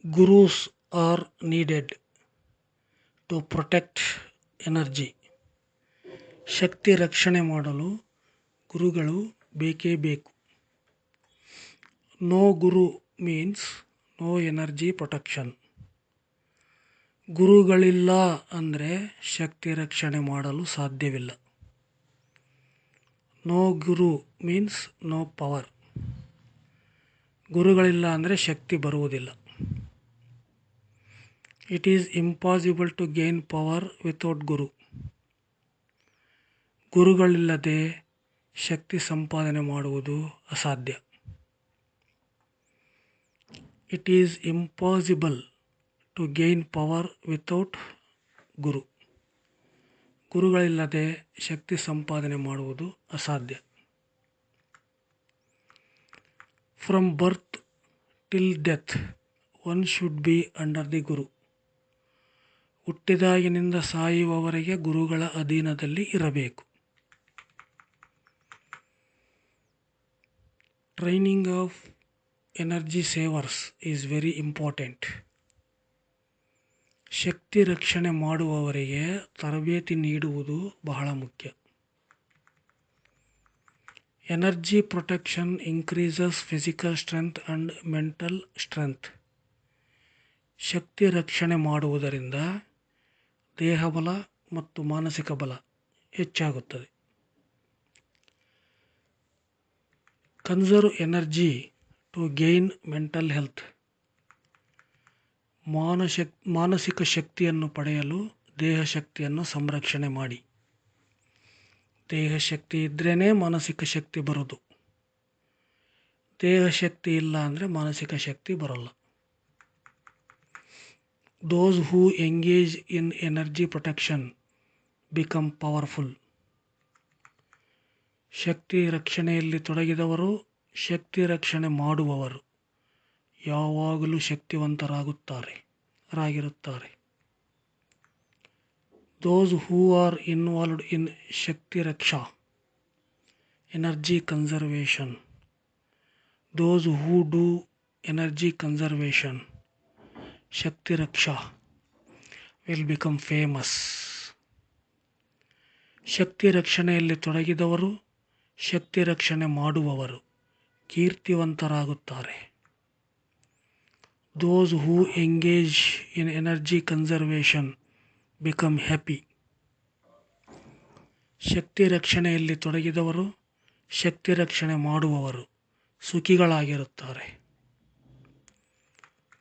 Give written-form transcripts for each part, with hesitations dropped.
Gurus are needed to protect energy. ಶಕ್ತಿ ರಕ್ಷಣೆ ಮಾಡಲು ಗುರುಗಳು ಬೇಕೇ ಬೇಕು. No guru means no energy protection. ಗುರುಗಳಿಲ್ಲ ಅಂದರೆ ಶಕ್ತಿ ರಕ್ಷಣೆ ಮಾಡಲು ಸಾಧ್ಯವಿಲ್ಲ. No guru means no power. ಗುರುಗಳಿಲ್ಲ ಅಂದರೆ ಶಕ್ತಿ ಬರುವುದಿಲ್ಲ. It is impossible to gain power without guru. ಗುರುಗಳಿಲ್ಲದೆ ಶಕ್ತಿ ಸಂಪಾದನೆ ಮಾಡುವುದು ಅಸಾಧ್ಯ. It is impossible to gain power without guru. ಗುರುಗಳಿಲ್ಲದೆ ಶಕ್ತಿ ಸಂಪಾದನೆ ಮಾಡುವುದು ಅಸಾಧ್ಯ. From birth till death one should be under the guru. ಹುಟ್ಟಿದಾಗಿನಿಂದ ಸಾಯುವವರೆಗೆ ಗುರುಗಳ ಅಧೀನದಲ್ಲಿ ಇರಬೇಕು. Training of energy savers is very important. ಶಕ್ತಿ ರಕ್ಷಣೆ ಮಾಡುವವರಿಗೆ ತರಬೇತಿ ನೀಡುವುದು ಬಹಳ ಮುಖ್ಯ. Energy protection increases physical strength and mental strength. ಶಕ್ತಿ ರಕ್ಷಣೆ ಮಾಡುವುದರಿಂದ ದೇಹಬಲ ಮತ್ತು ಮಾನಸಿಕ ಬಲ ಹೆಚ್ಚಾಗುತ್ತದೆ. Conserve energy to gain mental health. ಮಾನಸಿಕ ಶಕ್ತಿಯನ್ನು ಪಡೆಯಲು ದೇಹ ಶಕ್ತಿಯನ್ನು ಸಂರಕ್ಷಣೆ ಮಾಡಿ. ದೇಹ ಶಕ್ತಿ ಇದ್ರೇ ಮಾನಸಿಕ ಶಕ್ತಿ ಬರೋದು. ದೇಹ ಶಕ್ತಿ ಇಲ್ಲ ಅಂದರೆ ಮಾನಸಿಕ ಶಕ್ತಿ ಬರೋಲ್ಲ. Those who engage in energy protection become powerful. ಶಕ್ತಿ ರಕ್ಷಣೆಯಲ್ಲಿ ತೊಡಗಿದವರು, ಶಕ್ತಿ ರಕ್ಷಣೆ ಮಾಡುವವರು ಯಾವಾಗಲೂ ಶಕ್ತಿವಂತರಾಗಿರುತ್ತಾರೆ. Those who are involved in shakti raksha, energy conservation. Those who do energy conservation, shakti raksha will become famous. ಶಕ್ತಿ ರಕ್ಷಣೆಯಲ್ಲಿ ತೊಡಗಿದವರು, ಶಕ್ತಿ ರಕ್ಷಣೆ ಮಾಡುವವರು ಕೀರ್ತಿವಂತರಾಗುತ್ತಾರೆ. Those who engage in energy conservation become happy. ಶಕ್ತಿ ರಕ್ಷಣೆಯಲ್ಲಿ ತೊಡಗಿದವರು, ಶಕ್ತಿ ರಕ್ಷಣೆ ಮಾಡುವವರು ಸುಖಿಗಳಾಗಿರುತ್ತಾರೆ.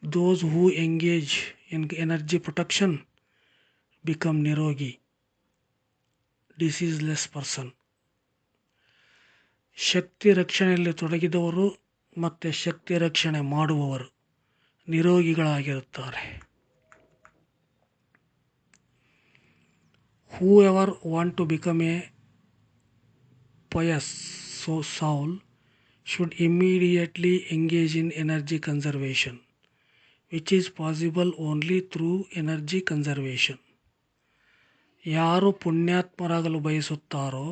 Those who engage in energy protection become ನಿರೋಗಿ, diseaseless person. ಶಕ್ತಿ ರಕ್ಷಣೆಯಲ್ಲಿ ತೊಡಗಿದವರು ಮತ್ತು ಶಕ್ತಿ ರಕ್ಷಣೆ ಮಾಡುವವರು ನಿರೋಗಿಗಳಾಗಿರುತ್ತಾರೆ. Whoever want to become a pious soul should immediately engage in energy conservation, which is possible only through energy conservation. ಯಾರು ಪುಣ್ಯಾತ್ಮರಾಗಲು ಬಯಸುತ್ತಾರೋ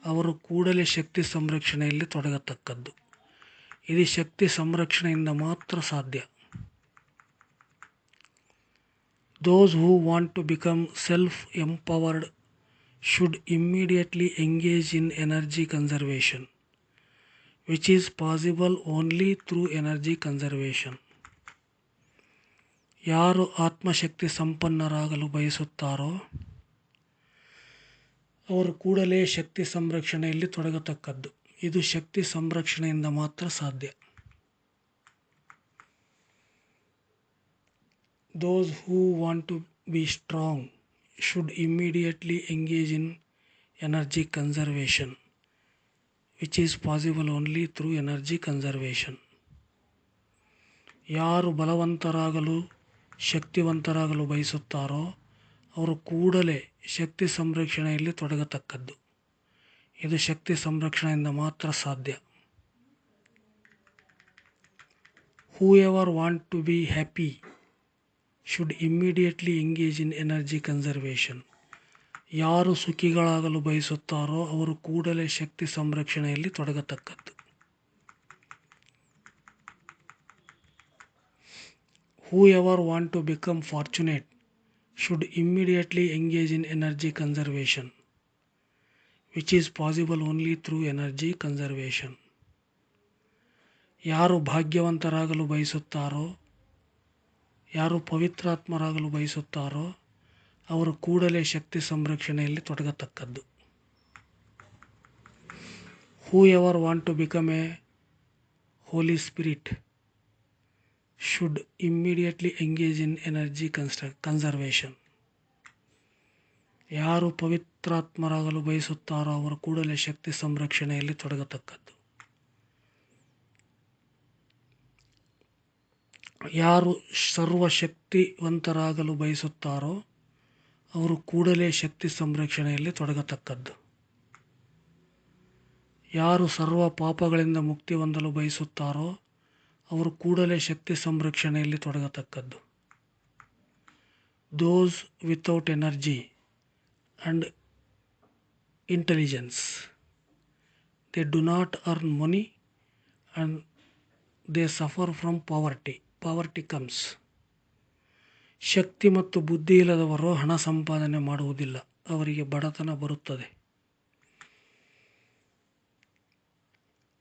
ಅವರು ಕೂಡಲೇ ಶಕ್ತಿ ಸಂರಕ್ಷಣೆಯಲ್ಲಿ ತೊಡಗತಕ್ಕದ್ದು. ಇದು ಶಕ್ತಿ ಸಂರಕ್ಷಣೆಯಿಂದ ಮಾತ್ರ ಸಾಧ್ಯ. Those who want to become self-empowered should immediately engage in energy conservation, which is possible only through energy conservation. ಯಾರು ಆತ್ಮಶಕ್ತಿ ಸಂಪನ್ನರಾಗಲು ಬಯಸುತ್ತಾರೋ ಅವರು ಕೂಡಲೇ ಶಕ್ತಿ ಸಂರಕ್ಷಣೆಯಲ್ಲಿ ತೊಡಗತಕ್ಕದ್ದು. ಇದು ಶಕ್ತಿ ಸಂರಕ್ಷಣೆಯಿಂದ ಮಾತ್ರ ಸಾಧ್ಯ. Those who want to be strong should immediately engage in energy conservation, which is possible only through energy conservation. ಯಾರು ಬಲವಂತರಾಗಲು ಶಕ್ತಿವಂತರಾಗಲು ಬಯಸುತ್ತಾರೋ ಅವರು ಕೂಡಲೇ ಶಕ್ತಿ ಸಂರಕ್ಷಣೆಯಲ್ಲಿ ತೊಡಗತಕ್ಕದ್ದು. ಇದು ಶಕ್ತಿ ಸಂರಕ್ಷಣೆಯಿಂದ ಮಾತ್ರ ಸಾಧ್ಯ. Whoever want to be happy should immediately engage in energy conservation. ಯಾರು ಸುಖಿಗಳಾಗಲು ಬಯಸುತ್ತಾರೋ ಅವರು ಕೂಡಲೇ ಶಕ್ತಿ ಸಂರಕ್ಷಣೆಯಲ್ಲಿ ತೊಡಗತಕ್ಕದ್ದು. Whoever want to become fortunate should immediately engage in energy conservation, which is possible only through energy conservation. ಯಾರು ಭಾಗ್ಯವಂತರಾಗಲು ಬಯಸುತ್ತಾರೋ, ಯಾರು ಪವಿತ್ರಾತ್ಮರಾಗಲು ಬಯಸುತ್ತಾರೋ ಅವರು ಕೂಡಲೇ ಶಕ್ತಿ ಸಂರಕ್ಷಣೆಯಲ್ಲಿ ತೊಡಗತಕ್ಕದ್ದು. Whoever want to become a Holy Spirit should immediately engage in energy conservation. ಯಾರು ಪವಿತ್ರಾತ್ಮರಾಗಲು ಬಯಸುತ್ತಾರೋ ಅವರು ಕೂಡಲೇ ಶಕ್ತಿ ಸಂರಕ್ಷಣೆಯಲ್ಲಿ ತೊಡಗತಕ್ಕದ್ದು. ಯಾರು ಸರ್ವಶಕ್ತಿವಂತರಾಗಲು ಬಯಸುತ್ತಾರೋ ಅವರು ಕೂಡಲೇ ಶಕ್ತಿ ಸಂರಕ್ಷಣೆಯಲ್ಲಿ ತೊಡಗತಕ್ಕದ್ದು. ಯಾರು ಸರ್ವ ಪಾಪಗಳಿಂದ ಮುಕ್ತಿ ಹೊಂದಲು ಬಯಸುತ್ತಾರೋ ಅವರು ಕೂಡಲೇ ಶಕ್ತಿ ಸಂರಕ್ಷಣೆಯಲ್ಲಿ ತೊಡಗತಕ್ಕದ್ದು. Those without energy and intelligence, they do not earn money and they suffer from poverty. Poverty comes. ಶಕ್ತಿ ಮತ್ತು ಬುದ್ಧಿ ಇಲ್ಲದವರು ಹಣ ಸಂಪಾದನೆ ಮಾಡುವುದಿಲ್ಲ, ಅವರಿಗೆ ಬಡತನ ಬರುತ್ತದೆ.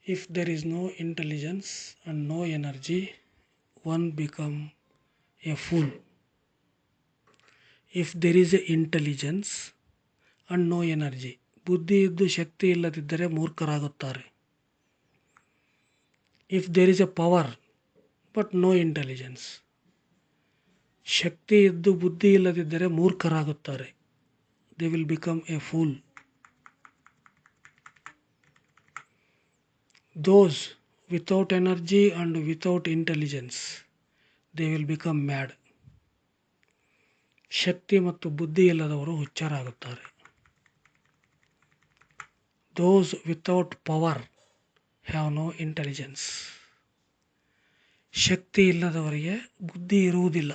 If there is no intelligence and no energy, one become a fool. If there is a intelligence and no energy, ಬುದ್ಧಿ ಇದ್ದು ಶಕ್ತಿ ಇಲ್ಲದಿದ್ದರೆ ಮೂರ್ಖರಾಗುತ್ತಾರೆ. If there is a power but no intelligence, ಶಕ್ತಿ ಇದ್ದು ಬುದ್ಧಿ ಇಲ್ಲದಿದ್ದರೆ ಮೂರ್ಖರಾಗುತ್ತಾರೆ. They will become a fool. Those without energy and without intelligence, they will become mad. ಶಕ್ತಿ ಮತ್ತು ಬುದ್ಧಿ ಇಲ್ಲದವರು ಹುಚ್ಚರಾಗುತ್ತಾರೆ. Those without power have no intelligence. ಶಕ್ತಿ ಇಲ್ಲದವರಿಗೆ ಬುದ್ಧಿ ಇರುವುದಿಲ್ಲ.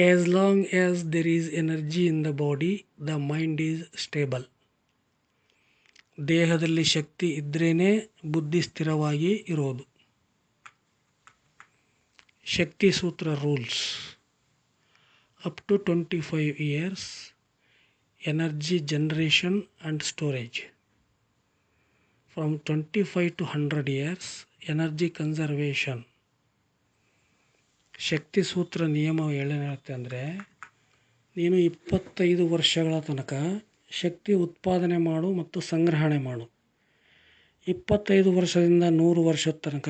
As long as there is energy in the body, the mind is stable. ದೇಹದಲ್ಲಿ ಶಕ್ತಿ ಇದ್ರೇನೆ ಬುದ್ಧಿ ಸ್ಥಿರವಾಗಿ ಇರೋದು. ಶಕ್ತಿ ಸೂತ್ರ rules. Up to 25 years, energy generation and storage. From 25 to 100 years, energy conservation. ಶಕ್ತಿ ಸೂತ್ರ ನಿಯಮ ಏನೇನಿರುತ್ತೆ ಅಂದರೆ, ನೀನು 25 ವರ್ಷಗಳ ತನಕ ಶಕ್ತಿ ಉತ್ಪಾದನೆ ಮಾಡು ಮತ್ತು ಸಂಗ್ರಹಣೆ ಮಾಡು. 25 ವರ್ಷದಿಂದ 100 ವರ್ಷದ ತನಕ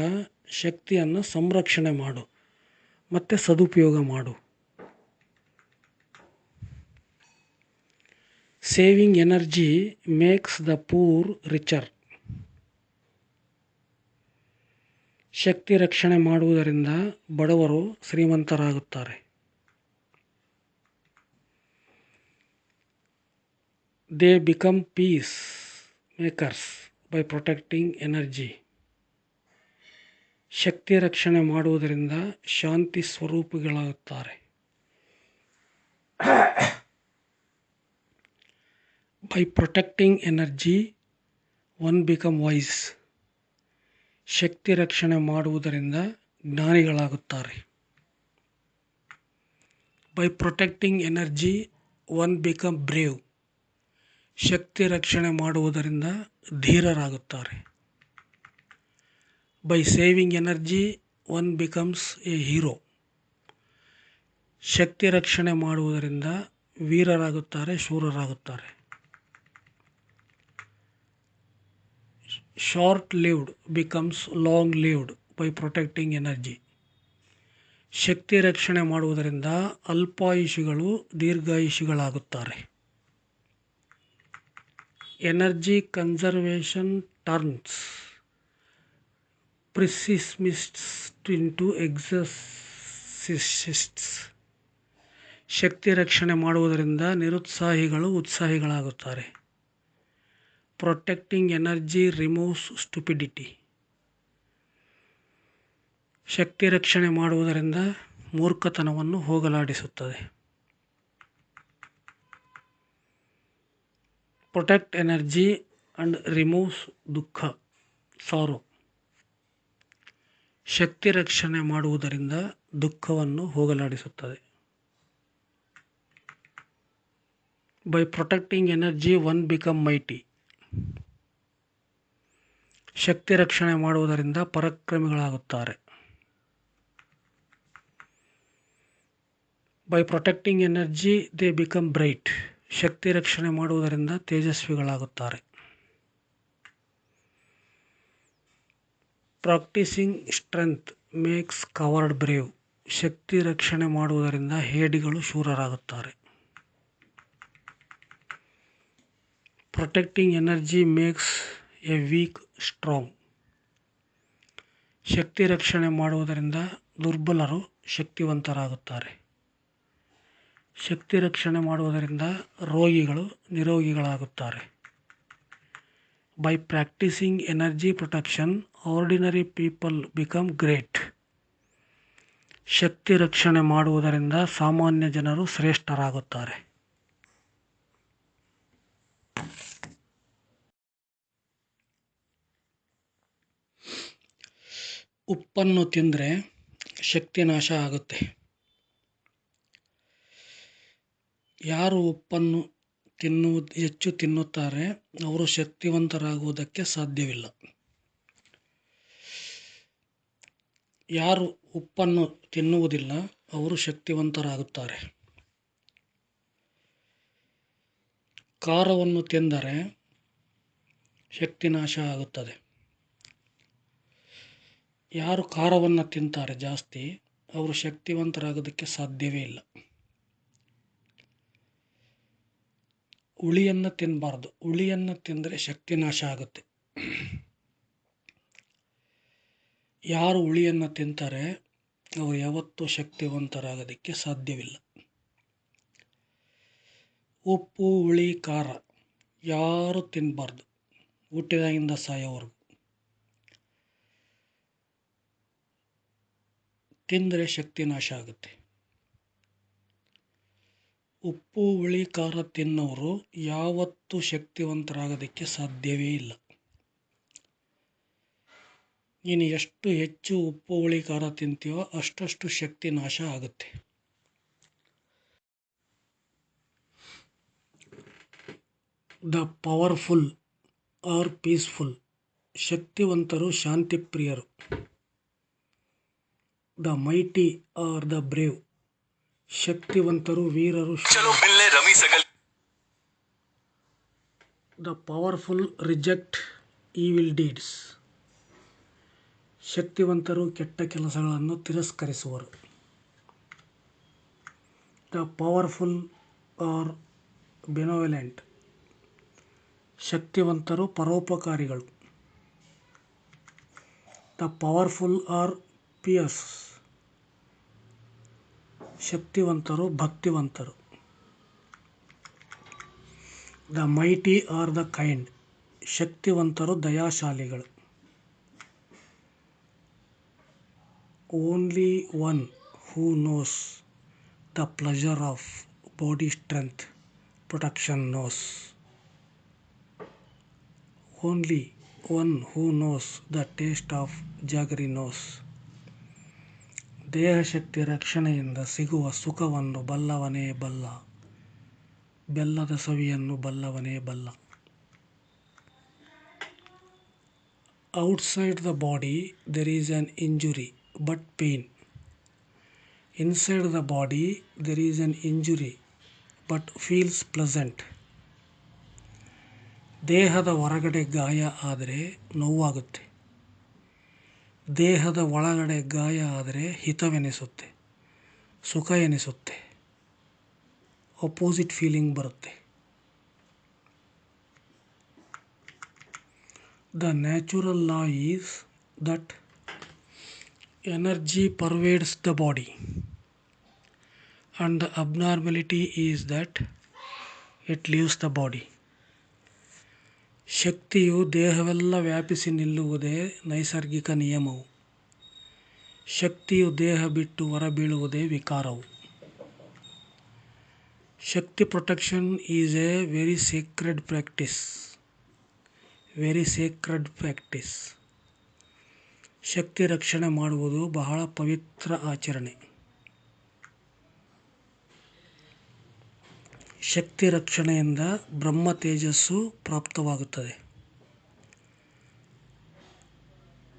ಶಕ್ತಿಯನ್ನು ಸಂರಕ್ಷಣೆ ಮಾಡು ಮತ್ತು ಸದುಪಯೋಗ ಮಾಡು. Saving energy makes the poor richer. ಶಕ್ತಿ ರಕ್ಷಣೆ ಮಾಡುವುದರಿಂದ ಬಡವರು ಶ್ರೀಮಂತರಾಗುತ್ತಾರೆ. They become peace makers by protecting energy. ಶಕ್ತಿ ರಕ್ಷಣೆ ಮಾಡುವುದರಿಂದ ಶಾಂತಿ ಸ್ವರೂಪಿಗಳಾಗುತ್ತಾರೆ. By protecting energy, one become wise. ಶಕ್ತಿ ರಕ್ಷಣೆ ಮಾಡುವುದರಿಂದ ಜ್ಞಾನಿಗಳಾಗುತ್ತಾರೆ. By protecting energy, one become brave. ಶಕ್ತಿ ರಕ್ಷಣೆ ಮಾಡುವುದರಿಂದ ಧೀರರಾಗುತ್ತಾರೆ. By saving energy, one becomes a hero. ಶಕ್ತಿ ರಕ್ಷಣೆ ಮಾಡುವುದರಿಂದ ವೀರರಾಗುತ್ತಾರೆ, ಶೂರರಾಗುತ್ತಾರೆ. Short lived becomes long lived by protecting energy. ಶಕ್ತಿ ರಕ್ಷಣೆ ಮಾಡುವುದರಿಂದ ಅಲ್ಪಾಯುಷಿಗಳು ದೀರ್ಘಾಯುಷಿಗಳಾಗುತ್ತಾರೆ. Energy conservation turns pessimists into exorcists. ಶಕ್ತಿ ರಕ್ಷಣೆ ಮಾಡುವುದರಿಂದ ನಿರುತ್ಸಾಹಿಗಳು ಉತ್ಸಾಹಿಗಳಾಗುತ್ತಾರೆ. Protecting energy removes stupidity. ಶಕ್ತಿ ರಕ್ಷಣೆ ಮಾಡುವುದರಿಂದ ಮೂರ್ಖತನವನ್ನು ಹೋಗಲಾಡಿಸುತ್ತದೆ. Protect energy and removes dukha, sorrow. ಶಕ್ತಿ ರಕ್ಷಣೆ ಮಾಡುವುದರಿಂದ ದುಃಖವನ್ನು ಹೋಗಲಾಡಿಸುತ್ತದೆ. By protecting energy one become mighty. ಶಕ್ತಿ ರಕ್ಷಣೆ ಮಾಡುವುದರಿಂದ ಪರಾಕ್ರಮಿಗಳಾಗುತ್ತಾರೆ. By protecting energy they become bright. ಶಕ್ತಿ ರಕ್ಷಣೆ ಮಾಡುವುದರಿಂದ ತೇಜಸ್ವಿಗಳಾಗುತ್ತಾರೆ. Practicing strength makes coward brave. ಶಕ್ತಿ ರಕ್ಷಣೆ ಮಾಡುವುದರಿಂದ ಹೇಡಿಗಳು ಶೂರರಾಗುತ್ತಾರೆ. Protecting energy makes a weak strong. ಶಕ್ತಿ ರಕ್ಷಣೆ ಮಾಡುವುದರಿಂದ ದುರ್ಬಲರು ಶಕ್ತಿವಂತರಾಗುತ್ತಾರೆ. ಶಕ್ತಿ ರಕ್ಷಣೆ ಮಾಡುವುದರಿಂದ ರೋಗಿಗಳು ನಿರೋಗಿಗಳಾಗುತ್ತಾರೆ. By practicing energy protection ordinary people become great. ಶಕ್ತಿ ರಕ್ಷಣೆ ಮಾಡುವುದರಿಂದ ಸಾಮಾನ್ಯ ಜನರು ಶ್ರೇಷ್ಠರಾಗುತ್ತಾರೆ. ಉಪ್ಪನ್ನು ತಿಂದರೆ ಶಕ್ತಿ ನಾಶ ಆಗುತ್ತೆ. ಯಾರು ಉಪ್ಪನ್ನು ಹೆಚ್ಚು ತಿನ್ನುತ್ತಾರೆ ಅವರು ಶಕ್ತಿವಂತರಾಗುವುದಕ್ಕೆ ಸಾಧ್ಯವಿಲ್ಲ. ಯಾರು ಉಪ್ಪನ್ನು ತಿನ್ನುವುದಿಲ್ಲ ಅವರು ಶಕ್ತಿವಂತರಾಗುತ್ತಾರೆ. ಖಾರವನ್ನು ತಿಂದರೆ ಶಕ್ತಿ ನಾಶ ಆಗುತ್ತದೆ. ಯಾರು ಖಾರವನ್ನು ತಿಂತಾರೆ ಜಾಸ್ತಿ ಅವರು ಶಕ್ತಿವಂತರಾಗೋದಕ್ಕೆ ಸಾಧ್ಯವೇ ಇಲ್ಲ. ಹುಳಿಯನ್ನು ತಿನ್ನಬಾರ್ದು. ಹುಳಿಯನ್ನು ತಿಂದರೆ ಶಕ್ತಿ ನಾಶ ಆಗುತ್ತೆ. ಯಾರು ಹುಳಿಯನ್ನು ತಿಂತಾರೆ ಅವರು ಯಾವತ್ತೂ ಶಕ್ತಿವಂತರಾಗೋದಕ್ಕೆ ಸಾಧ್ಯವಿಲ್ಲ. ಉಪ್ಪು, ಹುಳಿ, ಖಾರ ಯಾರು ತಿನ್ನಬಾರ್ದು ಹುಟ್ಟಿದಾಗಿಂದ ಸಾಯೋವರೆಗೂ. ತಿಂದರೆ ಶಕ್ತಿ ನಾಶ ಆಗುತ್ತೆ. ಉಪ್ಪು, ಹುಳಿ, ಖಾರ ತಿನ್ನೋರು ಯಾವತ್ತೂ ಶಕ್ತಿವಂತರಾಗೋದಕ್ಕೆ ಸಾಧ್ಯವೇ ಇಲ್ಲ. ನೀನು ಎಷ್ಟು ಹೆಚ್ಚು ಉಪ್ಪು, ಹುಳಿ, ಖಾರ ತಿಂತೀಯೋ ಅಷ್ಟು ಶಕ್ತಿ ನಾಶ ಆಗುತ್ತೆ. The powerful are peaceful. ಶಕ್ತಿವಂತರು ಶಾಂತಿ ಪ್ರಿಯರು. The mighty are the brave. ಶಕ್ತಿವಂತರು ವೀರರು. The powerful reject evil deeds. ಶಕ್ತಿವಂತರು ಕೆಟ್ಟ ಕೆಲಸಗಳನ್ನು ತಿರಸ್ಕರಿಸುವರು. The powerful are benevolent. ಶಕ್ತಿವಂತರು ಪರೋಪಕಾರಿಗಳು. The powerful are pious. ಶಕ್ತಿವಂತರು ಭಕ್ತಿವಂತರು. The mighty are the kind. ಶಕ್ತಿವಂತರು ದಯಾಶಾಲಿಗಳು. Only one who knows the pleasure of body strength protection knows. Only one who knows the taste of jaggery knows. ದೇಹಶಕ್ತಿ ರಕ್ಷಣೆಯಿಂದ ಸಿಗುವ ಸುಖವನ್ನು ಬಲ್ಲವನೇ ಬಲ್ಲ. ಬೆಲ್ಲದ ಸವಿಯನ್ನು ಬಲ್ಲವನೇ ಬಲ್ಲ. Outside the body there is an injury but pain. Inside the body there is an injury but feels pleasant. ದೇಹದ ಹೊರಗಡೆ ಗಾಯ ಆದರೆ ನೋವಾಗುತ್ತೆ. ದೇಹದ ಒಳಗಡೆ ಗಾಯ ಆದರೆ ಹಿತವೆನಿಸುತ್ತೆ, ಸುಖ ಎನಿಸುತ್ತೆ, ಅಪೋಸಿಟ್ ಫೀಲಿಂಗ್ ಬರುತ್ತೆ. The natural law is that energy pervades the body and the abnormality is that it leaves the body. ಶಕ್ತಿಯು ದೇಹವೆಲ್ಲ ವ್ಯಾಪಿಸಿ ನಿಲ್ಲುವುದೇ ನೈಸರ್ಗಿಕ ನಿಯಮವು. ಶಕ್ತಿಯು ದೇಹ ಬಿಟ್ಟು ಹೊರಬೀಳುವುದೇ ವಿಕಾರವು. Shakti protection is a very sacred practice. ಶಕ್ತಿ ರಕ್ಷಣೆ ಮಾಡುವುದು ಬಹಳ ಪವಿತ್ರ ಆಚರಣೆ. ಶಕ್ತಿ ರಕ್ಷಣೆಯಿಂದ ಬ್ರಹ್ಮ ತೇಜಸ್ಸು ಪ್ರಾಪ್ತವಾಗುತ್ತದೆ.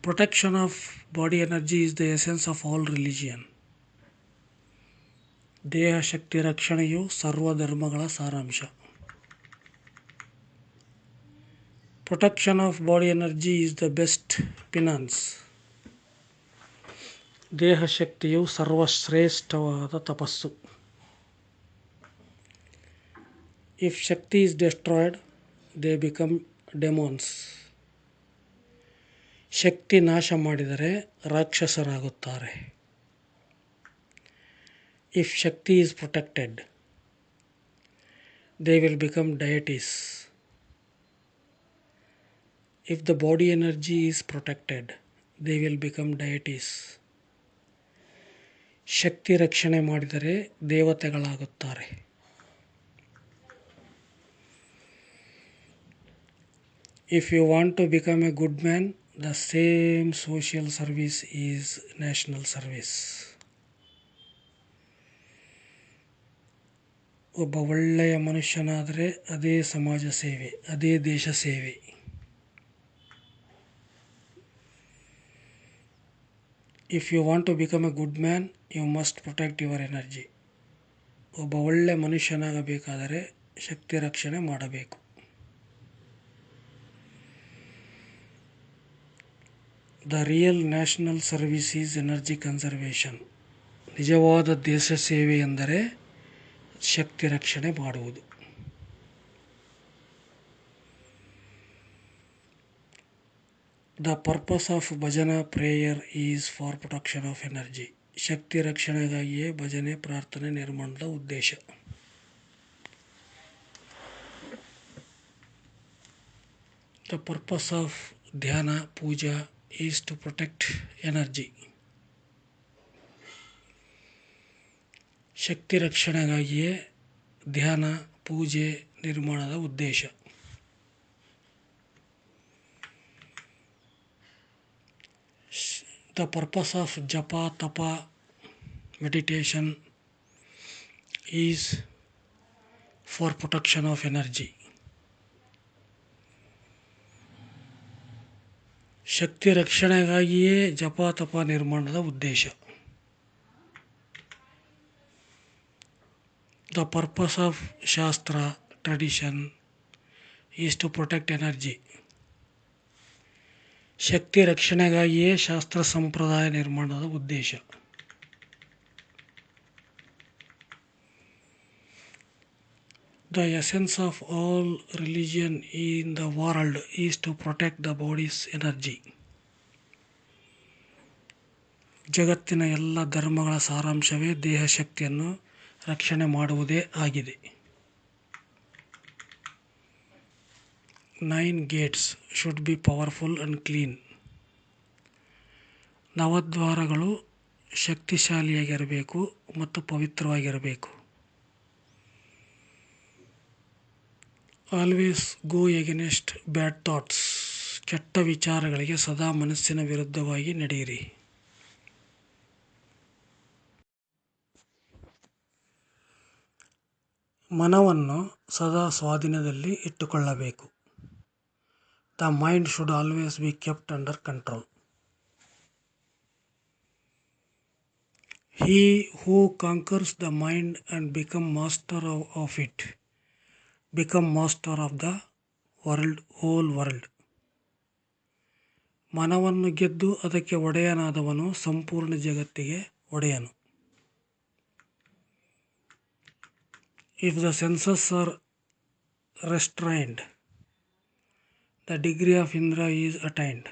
Protection of body energy is the essence of all religion. ದೇಹ ಶಕ್ತಿ ರಕ್ಷಣೆಯು ಸರ್ವ ಧರ್ಮಗಳ ಸಾರಾಂಶ. Protection of body energy is the best penance. ದೇಹ ಶಕ್ತಿಯು ಸರ್ವಶ್ರೇಷ್ಠವಾದ ತಪಸ್ಸು. If shakti is destroyed they become demons. ಶಕ್ತಿ ನಾಶ ಮಾಡಿದರೆ ರಾಕ್ಷಸರಾಗುತ್ತಾರೆ. If shakti is protected they will become ಡಯಟೀಸ್. If the body energy is protected they will become deities. ಶಕ್ತಿ ರಕ್ಷಣೆ ಮಾಡಿದರೆ ದೇವತೆಗಳಾಗುತ್ತಾರೆ. If you want to become a good man the same social service is national service. ಒಬ್ಬ ಒಳ್ಳೆಯ ಮನುಷ್ಯನಾದರೆ ಅದೇ ಸಮಾಜ ಸೇವೆ, ಅದೇ ದೇಶ ಸೇವೆ. If you want to become a good man you must protect your energy. ಒಬ್ಬ ಒಳ್ಳೆ ಮನುಷ್ಯನಾಗಬೇಕಾದರೆ ಶಕ್ತಿ ರಕ್ಷಣೆ ಮಾಡಬೇಕು. The real national service is energy conservation. ನಿಜವಾದ ದೇಶ ಸೇವೆ ಎಂದರೆ ಶಕ್ತಿ ರಕ್ಷಣೆ ಮಾಡುವುದು. The purpose of bhajana prayer is for protection of energy. ಶಕ್ತಿ ರಕ್ಷಣೆಗಾಗಿಯೇ ಭಜನೆ, ಪ್ರಾರ್ಥನೆ, ನಿರ್ಮಾಣದ ಉದ್ದೇಶ. The purpose of dhyana, puja is to protect energy. ಶಕ್ತಿ ರಕ್ಷಣೆಗಾಗಿಯೇ ಧ್ಯಾನ, ಪೂಜೆ, ನಿರ್ಮಾಣದ ಉದ್ದೇಶ. The purpose of japa, tapa, meditation is for protection of energy. ಶಕ್ತಿ ರಕ್ಷಣೆಗಾಗಿಯೇ ಜಪ, ತಪ, ನಿರ್ಮಾಣದ ಉದ್ದೇಶ. The purpose of shastra, tradition is to protect energy. ಶಕ್ತಿ ರಕ್ಷಣೆಗಾಗಿಯೇ ಶಾಸ್ತ್ರ, ಸಂಪ್ರದಾಯ, ನಿರ್ಮಾಣದ ಉದ್ದೇಶ. The essence of all religion in the world is to protect the body's energy. ಜಗತ್ತಿನ ಎಲ್ಲ ಧರ್ಮಗಳ ಸಾರಾಂಶವೇ ದೇಹ ಶಕ್ತಿಯನ್ನು ರಕ್ಷಣೆ ಮಾಡುವುದೇ ಆಗಿದೆ. 9 gates should be powerful and clean. ನವದ್ವಾರಗಳು ಶಕ್ತಿಶಾಲಿಯಾಗಿರಬೇಕು ಮತ್ತು ಪವಿತ್ರವಾಗಿರಬೇಕು. ಆಲ್ವೇಸ್ ಗೋ ಎಗೇನೆಸ್ಟ್ ಬ್ಯಾಡ್ ಥಾಟ್ಸ್. ಕೆಟ್ಟ ವಿಚಾರಗಳಿಗೆ ಸದಾ ಮನಸ್ಸಿನ ವಿರುದ್ಧವಾಗಿ ನಡೆಯಿರಿ. ಮನವನ್ನು ಸದಾ ಸ್ವಾಧೀನದಲ್ಲಿ ಇಟ್ಟುಕೊಳ್ಳಬೇಕು. The mind should always be kept under control. He who conquers the mind and become master of it become master of the whole world. ಮನವನ್ನು ಗೆದ್ದು ಅದಕ್ಕೆ ಒಡೆಯನಾದವನು ಸಂಪೂರ್ಣ ಜಗತ್ತಿಗೆ ಒಡೆಯನು. If the senses are restrained, the degree of Indra is attained.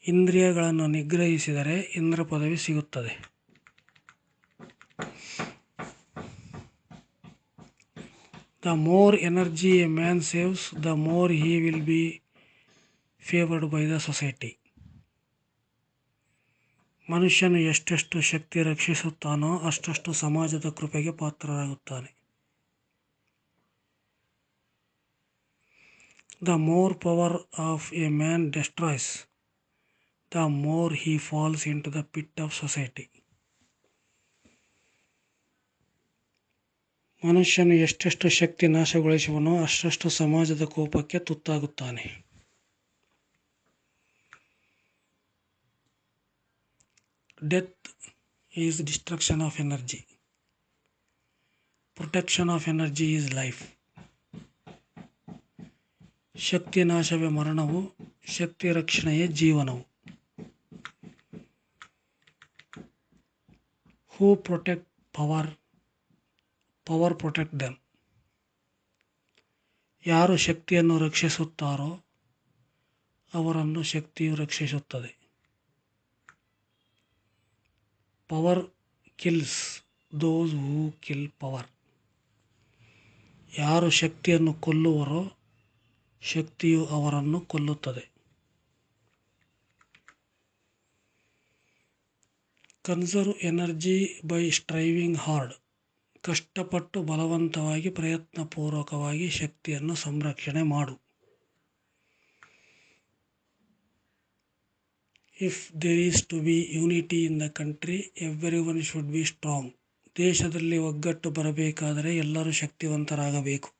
ಇಂದ್ರಿಯಗಳನ್ನು ನಿಗ್ರಹಿಸಿದರೆ ಇಂದ್ರ ಪದವಿ ಸಿಗುತ್ತದೆ. The more energy a man saves, the more he will be favored by the society. ಮನುಷ್ಯನು ಎಷ್ಟೆಷ್ಟು ಶಕ್ತಿ ರಕ್ಷಿಸುತ್ತಾನೋ ಅಷ್ಟಷ್ಟು ಸಮಾಜದ ಕೃಪೆಗೆ ಪಾತ್ರರಾಗುತ್ತಾನೆ. The more power of a man destroys, the more he falls into the pit of society. ಮನುಷ್ಯನು ಎಷ್ಟೆಷ್ಟು ಶಕ್ತಿ ನಾಶಗೊಳಿಸುವನೋ ಅಷ್ಟಷ್ಟು ಸಮಾಜದ ಕೋಪಕ್ಕೆ ತುತ್ತಾಗುತ್ತಾನೆ. Death is destruction of energy. Protection of energy is life. ಶಕ್ತಿ ನಾಶವೇ ಮರಣವು, ಶಕ್ತಿ ರಕ್ಷಣೆಯೇ ಜೀವನವು. Who protect power, power protect them. ಯಾರು ಶಕ್ತಿಯನ್ನು ರಕ್ಷಿಸುತ್ತಾರೋ ಅವರನ್ನು ಶಕ್ತಿಯು ರಕ್ಷಿಸುತ್ತದೆ. Power kills those who kill power. ಯಾರು ಶಕ್ತಿಯನ್ನು ಕೊಲ್ಲುವರೋ ಶಕ್ತಿಯು ಅವರನ್ನು ಕೊಲ್ಲುತ್ತದೆ. Conserve energy by striving hard. ಕಷ್ಟಪಟ್ಟು ಬಲವಂತವಾಗಿ ಪ್ರಯತ್ನಪೂರ್ವಕವಾಗಿ ಶಕ್ತಿಯನ್ನು ಸಂರಕ್ಷಣೆ ಮಾಡು. If there is to be unity in the country everyone should be strong. ದೇಶದಲ್ಲಿ ಒಗ್ಗಟ್ಟು ಬರಬೇಕಾದರೆ ಎಲ್ಲರೂ ಶಕ್ತಿವಂತರಾಗಬೇಕು.